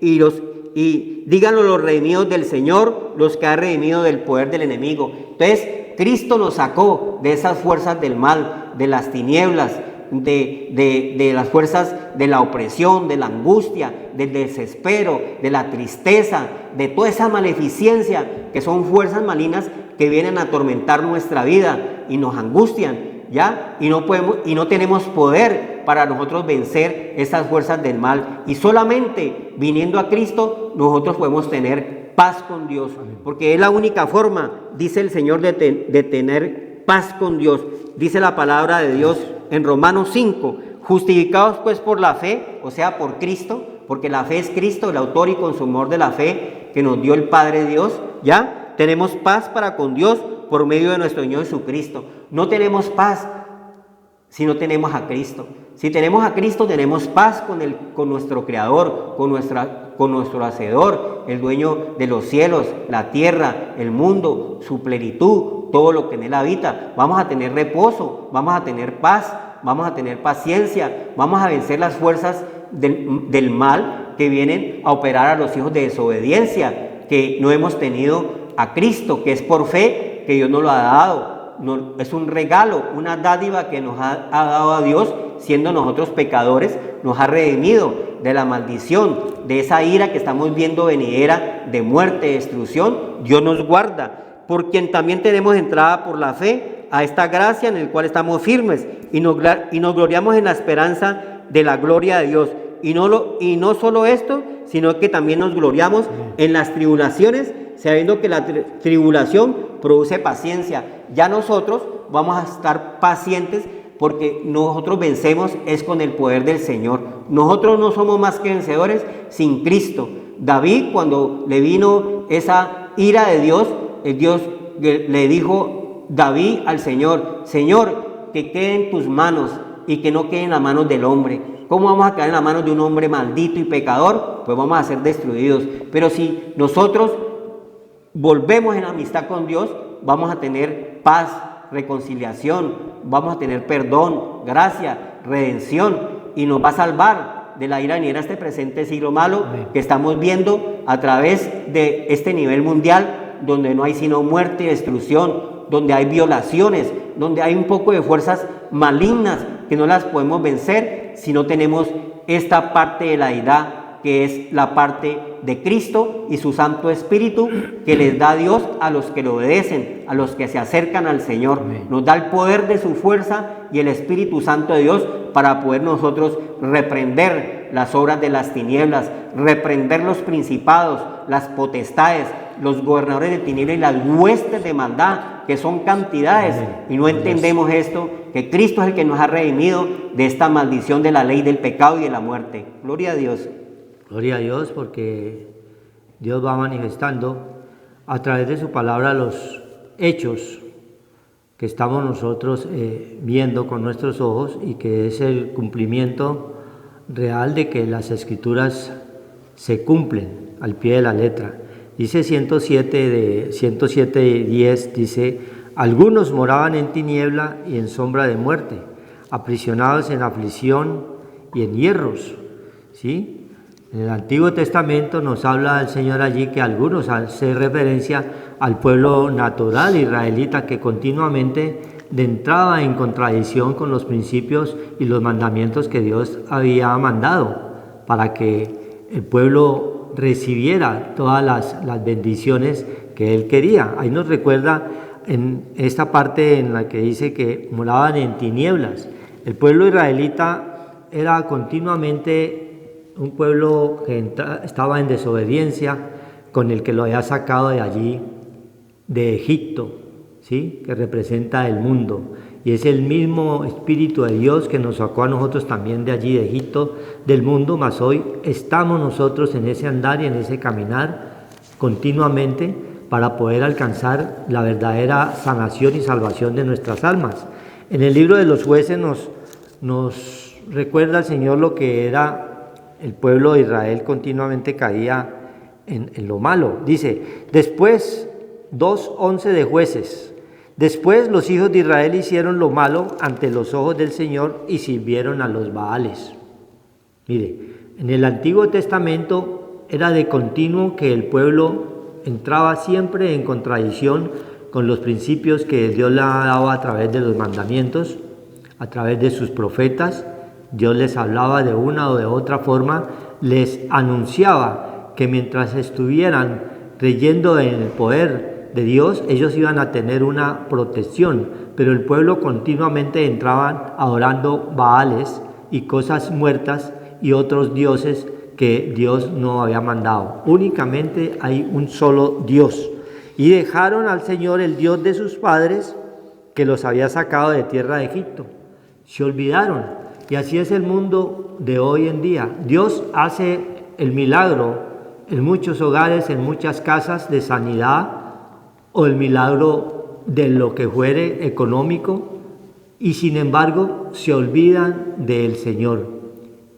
y díganlo los redimidos del Señor, los que ha redimido del poder del enemigo. Entonces, Cristo nos sacó de esas fuerzas del mal, de las tinieblas, de las fuerzas de la opresión, de la angustia, del desespero, de la tristeza, de toda esa maleficencia que son fuerzas malignas que vienen a atormentar nuestra vida y nos angustian. Y no tenemos poder para nosotros vencer esas fuerzas del mal, y solamente viniendo a Cristo nosotros podemos tener paz con Dios, porque es la única forma, dice el Señor, de tener paz con Dios. Dice la palabra de Dios en Romanos 5, justificados pues por la fe, o sea, por Cristo, porque la fe es Cristo, el autor y consumador de la fe que nos dio el Padre Dios. Tenemos paz para con Dios por medio de nuestro Señor Jesucristo. No tenemos paz si no tenemos a Cristo. Si tenemos a Cristo, tenemos paz con nuestro Creador, con nuestro Hacedor, el dueño de los cielos, la tierra, el mundo, su plenitud, todo lo que en él habita. Vamos a tener reposo, vamos a tener paz, vamos a tener paciencia, vamos a vencer las fuerzas del mal que vienen a operar a los hijos de desobediencia, que no hemos tenido a Cristo, que es por fe que Dios nos lo ha dado. No, es un regalo, una dádiva que nos ha dado a Dios, siendo nosotros pecadores, nos ha redimido de la maldición, de esa ira que estamos viendo venidera, de muerte, de destrucción. Dios nos guarda, por quien también tenemos entrada por la fe a esta gracia en el cual estamos firmes y nos gloriamos en la esperanza de la gloria de Dios. Y no solo esto, sino que también nos gloriamos en las tribulaciones, sabiendo que la tribulación produce paciencia. Ya nosotros vamos a estar pacientes porque nosotros vencemos es con el poder del Señor. Nosotros no somos más que vencedores sin Cristo. David, cuando le vino esa ira de Dios, Dios le dijo David al Señor: Señor, que quede en tus manos y que no quede en las manos del hombre. ¿Cómo vamos a quedar en las manos de un hombre maldito y pecador? Pues vamos a ser destruidos. Pero si nosotros volvemos en amistad con Dios, vamos a tener paz, reconciliación, vamos a tener perdón, gracia, redención, y nos va a salvar de la ira venidera este presente siglo malo que estamos viendo a través de este nivel mundial, donde no hay sino muerte y destrucción, donde hay violaciones, donde hay un poco de fuerzas malignas que no las podemos vencer si no tenemos esta parte de la deidad, que es la parte de Cristo y su Santo Espíritu, que les da Dios a los que le obedecen, a los que se acercan al Señor. Nos da el poder de su fuerza y el Espíritu Santo de Dios para poder nosotros reprender las obras de las tinieblas, reprender los principados, las potestades, los gobernadores de tinieblas y las huestes de maldad, que son cantidades. Y no entendemos esto, que Cristo es el que nos ha redimido de esta maldición de la ley del pecado y de la muerte. Gloria a Dios. Gloria a Dios, porque Dios va manifestando a través de su palabra los hechos que estamos nosotros viendo con nuestros ojos y que es el cumplimiento real de que las escrituras se cumplen al pie de la letra. Dice 107:10, dice: algunos moraban en tiniebla y en sombra de muerte, aprisionados en aflicción y en hierros. ¿Sí? En el Antiguo Testamento nos habla el Señor allí que algunos hace referencia al pueblo natural israelita que continuamente entraba en contradicción con los principios y los mandamientos que Dios había mandado para que el pueblo recibiera todas las bendiciones que Él quería. Ahí nos recuerda en esta parte en la que dice que moraban en tinieblas. El pueblo israelita era continuamente un pueblo que estaba en desobediencia con el que lo había sacado de allí, de Egipto, ¿sí? Que representa el mundo. Y es el mismo Espíritu de Dios que nos sacó a nosotros también de allí, de Egipto, del mundo, mas hoy estamos nosotros en ese andar y en ese caminar continuamente para poder alcanzar la verdadera sanación y salvación de nuestras almas. En el libro de los Jueces nos recuerda el Señor lo que era el pueblo de Israel. Continuamente caía en lo malo. Dice, después 2:11 de Jueces: después los hijos de Israel hicieron lo malo ante los ojos del Señor y sirvieron a los Baales. Mire, en el Antiguo Testamento era de continuo que el pueblo entraba siempre en contradicción con los principios que Dios le ha dado a través de los mandamientos, a través de sus profetas. Dios les hablaba de una o de otra forma, les anunciaba que mientras estuvieran creyendo en el poder de Dios, ellos iban a tener una protección, pero el pueblo continuamente entraban adorando Baales y cosas muertas y otros dioses que Dios no había mandado. Únicamente hay un solo Dios. Y dejaron al Señor, el Dios de sus padres, que los había sacado de tierra de Egipto. Se olvidaron. Y así es el mundo de hoy en día. Dios hace el milagro en muchos hogares, en muchas casas de sanidad, o el milagro de lo que fuere económico, y sin embargo se olvidan del Señor.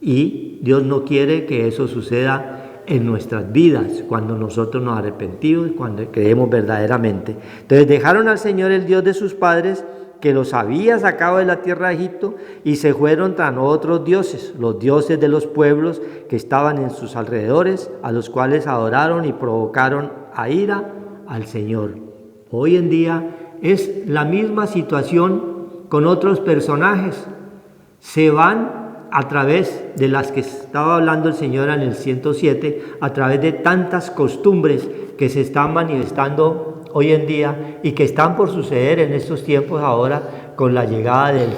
Y Dios no quiere que eso suceda en nuestras vidas, cuando nosotros nos arrepentimos, cuando creemos verdaderamente. Entonces dejaron al Señor, el Dios de sus padres, que los había sacado de la tierra de Egipto, y se fueron tras otros dioses, los dioses de los pueblos que estaban en sus alrededores, a los cuales adoraron y provocaron a ira al Señor. Hoy en día es la misma situación con otros personajes. Se van a través de las que estaba hablando el Señor en el 107, a través de tantas costumbres que se están manifestando hoy en día y que están por suceder en estos tiempos ahora con la llegada del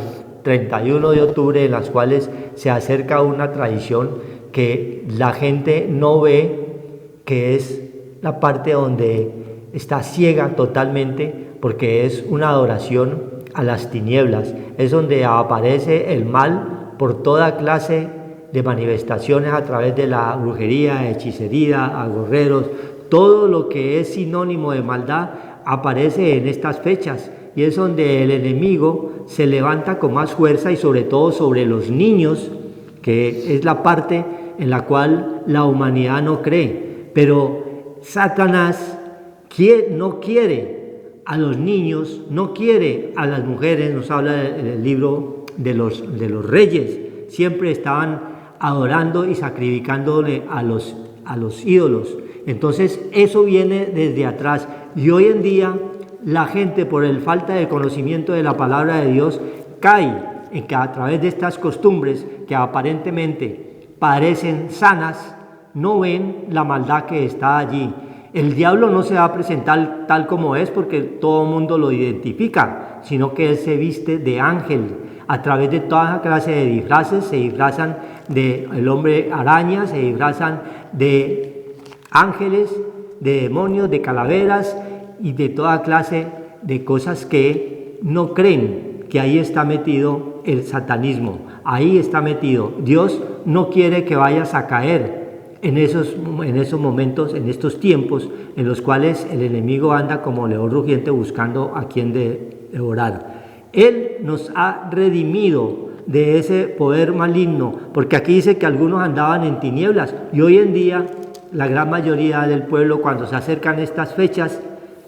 31 de octubre, en las cuales se acerca una tradición que la gente no ve, que es la parte donde está ciega totalmente, porque es una adoración a las tinieblas. Es donde aparece el mal por toda clase de manifestaciones a través de la brujería, hechicería, agorreros. Todo lo que es sinónimo de maldad aparece en estas fechas, y es donde el enemigo se levanta con más fuerza, y sobre todo sobre los niños, que es la parte en la cual la humanidad no cree. Pero Satanás no quiere a los niños, no quiere a las mujeres. Nos habla el libro de los reyes, siempre estaban adorando y sacrificándole a los ídolos. Entonces eso viene desde atrás, y hoy en día la gente, por el falta de conocimiento de la palabra de Dios, cae en que a través de estas costumbres que aparentemente parecen sanas, no ven la maldad que está allí. El diablo no se va a presentar tal como es, porque todo el mundo lo identifica, sino que él se viste de ángel. A través de toda clase de disfraces, se disfrazan del hombre araña, se disfrazan de ángeles, de demonios, de calaveras y de toda clase de cosas que no creen que ahí está metido el satanismo, ahí está metido. Dios no quiere que vayas a caer en esos momentos, en estos tiempos en los cuales el enemigo anda como león rugiente buscando a quien devorar. Él nos ha redimido de ese poder maligno, porque aquí dice que algunos andaban en tinieblas, y hoy en día la gran mayoría del pueblo, cuando se acercan estas fechas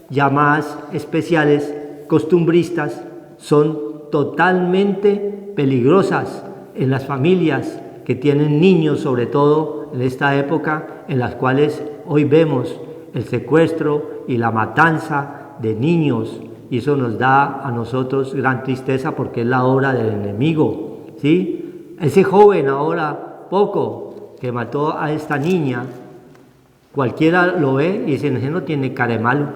llamadas especiales, costumbristas, son totalmente peligrosas en las familias que tienen niños, sobre todo en esta época en las cuales hoy vemos el secuestro y la matanza de niños, y eso nos da a nosotros gran tristeza porque es la obra del enemigo, ¿sí? Ese joven ahora poco que mató a esta niña, cualquiera lo ve y dice, ese no tiene cara de malo,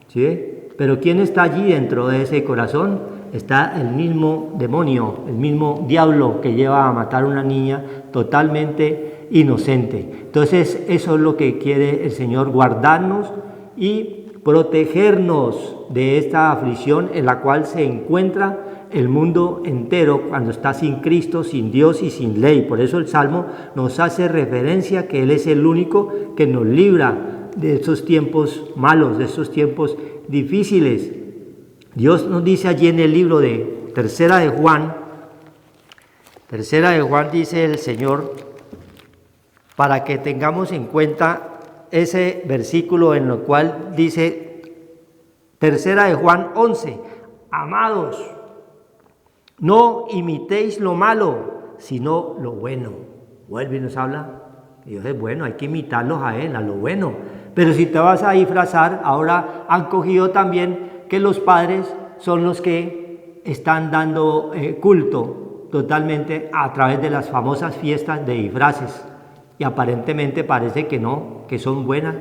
¿sí? Pero ¿quién está allí dentro de ese corazón? Está el mismo demonio, el mismo diablo que lleva a matar a una niña totalmente inocente. Entonces eso es lo que quiere el Señor, guardarnos y protegernos de esta aflicción en la cual se encuentra el mundo entero cuando está sin Cristo, sin Dios y sin ley. Por eso el Salmo nos hace referencia que Él es el único que nos libra de esos tiempos malos, de esos tiempos difíciles. Dios nos dice allí en el libro de Tercera de Juan dice el Señor, para que tengamos en cuenta ese versículo en el cual dice, Tercera de Juan 11, amados, no imitéis lo malo, sino lo bueno. Vuelve y nos habla, Dios es bueno, hay que imitarlos a Él, a lo bueno. Pero si te vas a disfrazar, ahora han cogido también que los padres son los que están dando culto totalmente a través de las famosas fiestas de disfraces, y aparentemente parece que no, que son buenas,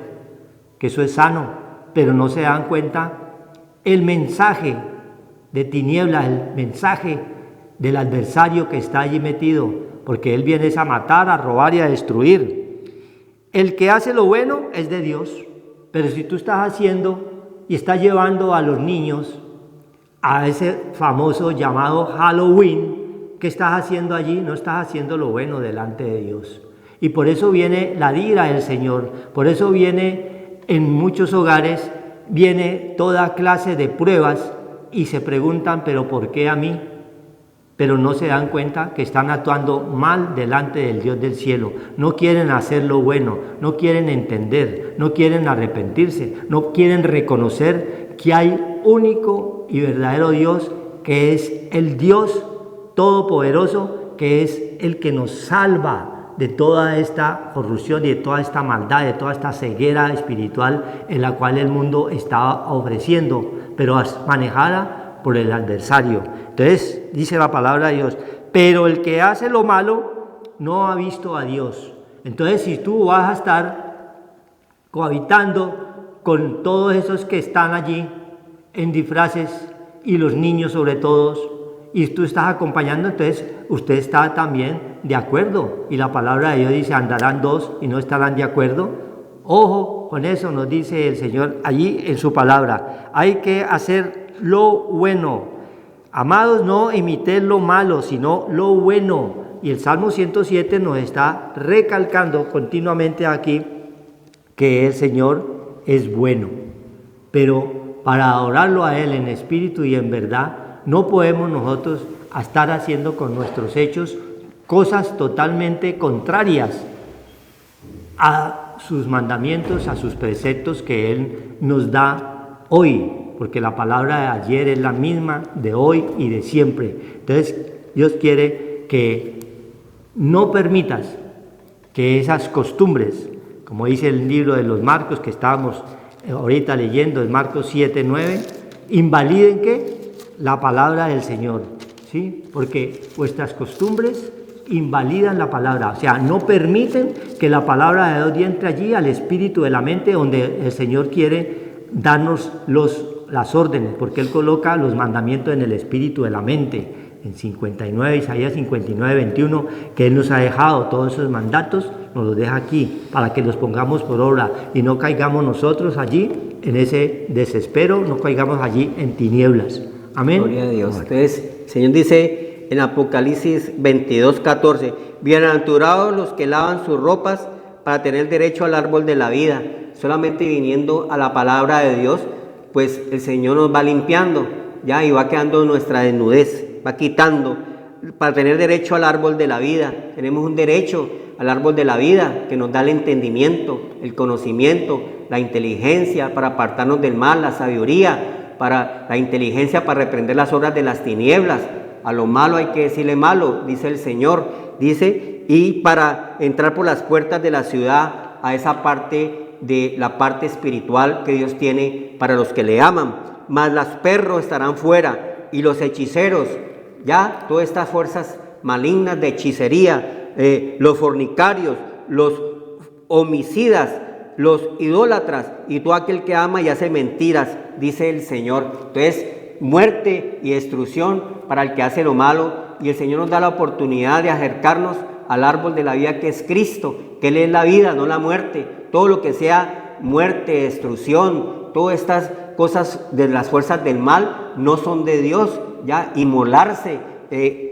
que eso es sano, pero no se dan cuenta el mensaje de tinieblas, el mensaje del adversario que está allí metido, porque él viene a matar, a robar y a destruir. El que hace lo bueno es de Dios, pero si tú estás haciendo y estás llevando a los niños a ese famoso llamado Halloween, ¿qué estás haciendo allí? No estás haciendo lo bueno delante de Dios. Y por eso viene la ira del Señor, por eso viene en muchos hogares, viene toda clase de pruebas y se preguntan, ¿pero por qué a mí? Pero no se dan cuenta que están actuando mal delante del Dios del cielo. No quieren hacer lo bueno, no quieren entender, no quieren arrepentirse, no quieren reconocer que hay único y verdadero Dios, que es el Dios todopoderoso, que es el que nos salva de toda esta corrupción y de toda esta maldad, de toda esta ceguera espiritual en la cual el mundo está ofreciendo, pero manejada por el adversario. Entonces dice la palabra de Dios, pero el que hace lo malo no ha visto a Dios. Entonces si tú vas a estar cohabitando con todos esos que están allí en disfraces y los niños sobre todo, y tú estás acompañando, entonces usted está también de acuerdo, y la palabra de Dios dice, andarán dos y no estarán de acuerdo. Ojo con eso, nos dice el Señor allí en su palabra, hay que hacer lo bueno. Amados, no imitéis lo malo, sino lo bueno. Y el Salmo 107 nos está recalcando continuamente aquí que el Señor es bueno, pero para adorarlo a Él en espíritu y en verdad, no podemos nosotros estar haciendo con nuestros hechos cosas totalmente contrarias a sus mandamientos, a sus preceptos que Él nos da hoy, porque la palabra de ayer es la misma de hoy y de siempre. Entonces Dios quiere que no permitas que esas costumbres, como dice el libro de los Marcos que estábamos ahorita leyendo, en Marcos 7, 9, invaliden ¿qué? La palabra del Señor, ¿sí? Porque vuestras costumbres invalidan la palabra, o sea, no permiten que la palabra de Dios entre allí al espíritu de la mente, donde el Señor quiere darnos las órdenes, porque Él coloca los mandamientos en el espíritu de la mente. En 59, Isaías 59, 21, que Él nos ha dejado todos esos mandatos, nos los deja aquí, para que los pongamos por obra y no caigamos nosotros allí en ese desespero, no caigamos allí en tinieblas. Amén. Gloria a Dios. Entonces, el Señor dice en Apocalipsis 22, 14, bienaventurados los que lavan sus ropas para tener derecho al árbol de la vida. Solamente viniendo a la palabra de Dios, pues el Señor nos va limpiando, ya, y va quedando nuestra desnudez, va quitando, para tener derecho al árbol de la vida. Tenemos un derecho al árbol de la vida que nos da el entendimiento, el conocimiento, la inteligencia para apartarnos del mal, la sabiduría, para la inteligencia para reprender las obras de las tinieblas. A lo malo hay que decirle malo, dice el Señor, dice, y para entrar por las puertas de la ciudad a esa parte de la parte espiritual que Dios tiene para los que le aman. Mas los perros estarán fuera y los hechiceros, ya, todas estas fuerzas malignas de hechicería, los fornicarios, los homicidas, los idólatras y todo aquel que ama y hace mentiras, dice el Señor. Entonces, muerte y destrucción para el que hace lo malo, y el Señor nos da la oportunidad de acercarnos al árbol de la vida que es Cristo, que Él es la vida, no la muerte. Todo lo que sea muerte, destrucción, todas estas cosas de las fuerzas del mal no son de Dios, ya, inmolarse,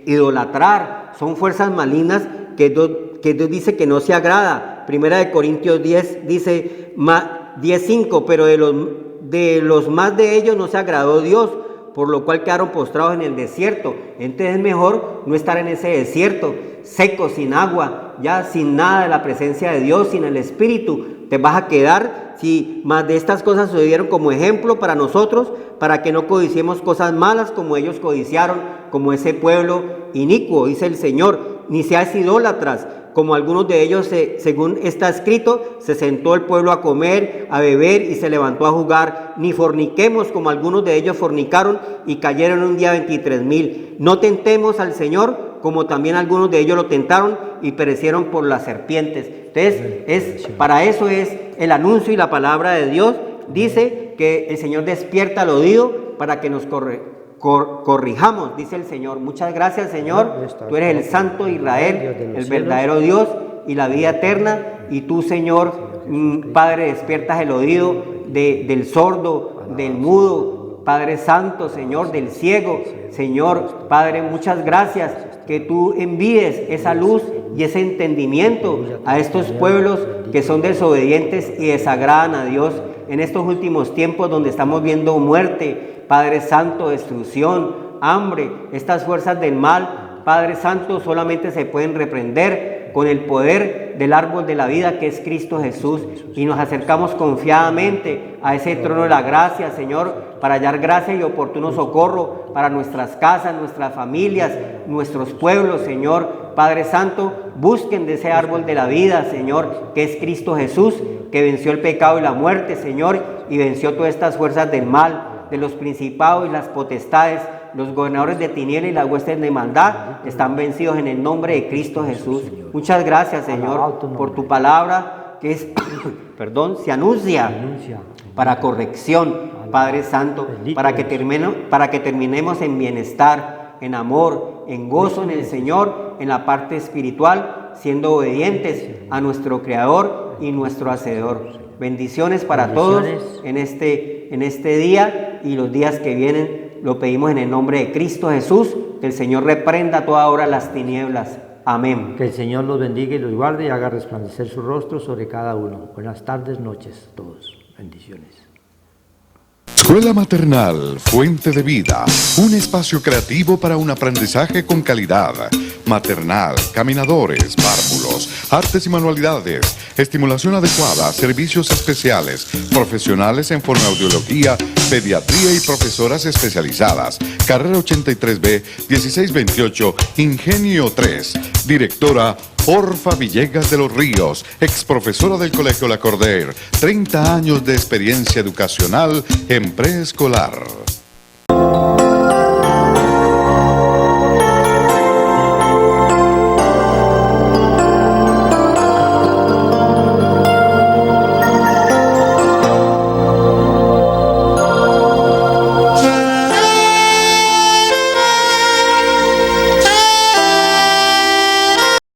idolatrar, son fuerzas malignas que Dios dice que no se agrada. Primera de Corintios 10 dice 10:5, pero de los más de ellos no se agradó Dios, por lo cual quedaron postrados en el desierto. Entonces es mejor no estar en ese desierto, seco, sin agua, ya sin nada de la presencia de Dios, sin el Espíritu. Te vas a quedar si más de estas cosas sucedieron como ejemplo para nosotros, para que no codiciemos cosas malas como ellos codiciaron, como ese pueblo inicuo, dice el Señor, ni seáis idólatras, como algunos de ellos, según está escrito, se sentó el pueblo a comer, a beber y se levantó a jugar, ni forniquemos como algunos de ellos fornicaron y cayeron un día 23,000. No tentemos al Señor como también algunos de ellos lo tentaron y perecieron por las serpientes. Entonces, para eso es el anuncio y la palabra de Dios. Dice que el Señor despierta al oído para que nos corrijamos, dice el Señor. Muchas gracias, Señor. Tú eres el Santo de Israel, el verdadero Dios y la vida eterna. Y tú, Señor, Padre, despiertas el oído del sordo, del mudo, Padre Santo, Señor, del ciego. Señor, Padre, muchas gracias que tú envíes esa luz y ese entendimiento a estos pueblos que son desobedientes y desagradan a Dios en estos últimos tiempos donde estamos viendo muerte, Padre Santo, destrucción, hambre. Estas fuerzas del mal, Padre Santo, solamente se pueden reprender con el poder del árbol de la vida que es Cristo Jesús, y nos acercamos confiadamente a ese trono de la gracia, Señor, para hallar gracia y oportuno socorro para nuestras casas, nuestras familias, nuestros pueblos, Señor. Padre Santo, busquen de ese árbol de la vida, Señor, que es Cristo Jesús, que venció el pecado y la muerte, Señor, y venció todas estas fuerzas del mal, de los principados y las potestades. Los gobernadores de tinieblas y las huestes de maldad están vencidos en el nombre de Cristo Jesús. Muchas gracias, Señor, por tu palabra que es, se anuncia para corrección, Padre Santo, para que terminemos en bienestar, en amor, en gozo en el Señor, en la parte espiritual, siendo obedientes a nuestro Creador y nuestro Hacedor. Bendiciones para todos en este día y los días que vienen. Lo pedimos en el nombre de Cristo Jesús, que el Señor reprenda toda hora las tinieblas. Amén. Que el Señor los bendiga y los guarde y haga resplandecer su rostro sobre cada uno. Buenas tardes, noches a todos. Bendiciones. Escuela Maternal Fuente de Vida, un espacio creativo para un aprendizaje con calidad. Maternal, caminadores, párvulos, artes y manualidades, estimulación adecuada, servicios especiales, profesionales en fonoaudiología, pediatría y profesoras especializadas. Carrera 83B, 1628, Ingenio 3. Directora Orfa Villegas de los Ríos, ex profesora del Colegio La Cordaire, 30 años de experiencia educacional en preescolar.